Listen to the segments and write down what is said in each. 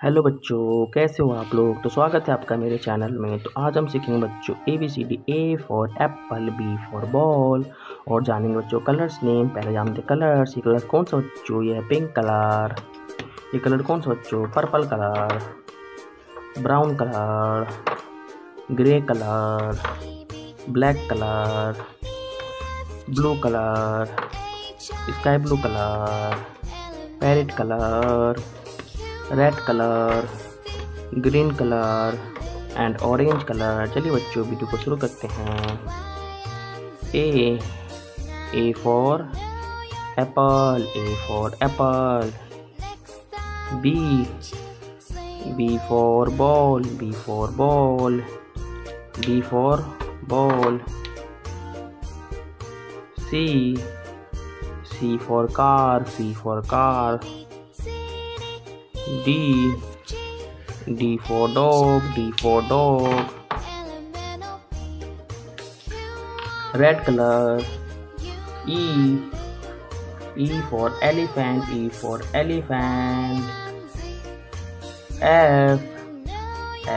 Hello बच्चों, कैसे हो आप लोग। तो स्वागत है आपका मेरे चैनल में। तो आज हम सीखेंगे बच्चों ABCD। A for apple, B for ball, और जानेंगे बच्चों कलर्स नेम। पहले जानते कलर्स। ये कलर कौन सा बच्चों, ये है पिंक कलर। ये कलर कौन सा बच्चों, purple colour, brown colour, grey colour, black colour, blue colour, sky blue colour, parrot colour, red colour, green colour and orange colour. चलिए बच्चों वीडियो को शुरू करते हैं। A for apple, A for apple. B for ball, B for ball, B for ball. C for car, C for car. D for dog, D for dog. Red color. E for elephant, E for elephant.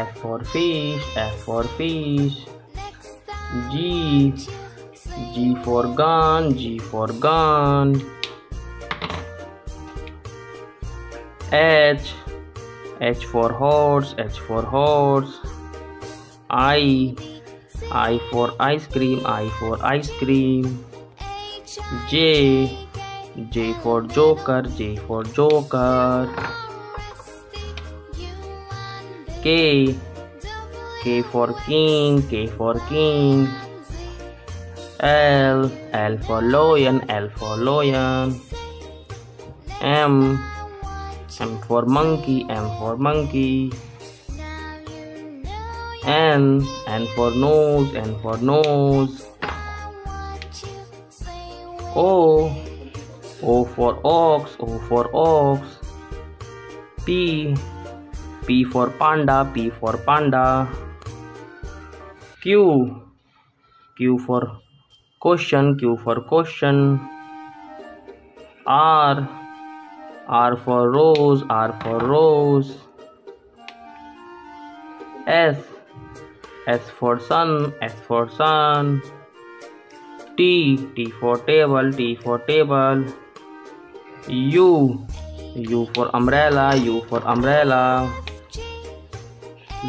F for fish, F for fish. G for gun, G for gun. H for horse, H for horse. I for ice cream, I for ice cream. J for joker, J for joker. K for king, K for king. L for lion, L for lion. M for monkey, M for monkey. N for nose, N for nose. O for ox, O for ox. P for panda, P for panda. Q for question, Q for question. R for rose, R for rose. S for sun, S for sun. T for table, T for table. U for umbrella, U for umbrella.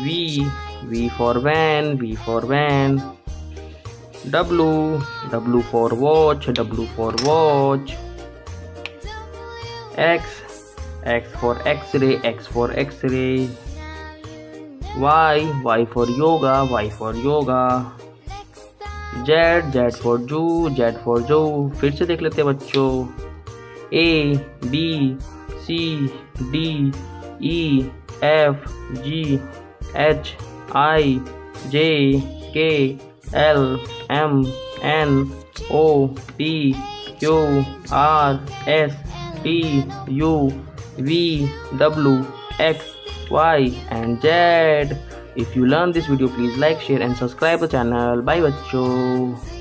V for van, V for van. W for watch, W for watch. X for x-ray, X for x-ray. Y for yoga, Y for yoga. Z for zoo, Z for zoo. फिर से देख लेते हैं बच्चों। A B C D E F G H I J K L M N O P Q R S T U V W X Y and Z. If you learn this video, please like, share and subscribe the channel. Bye बच्चों।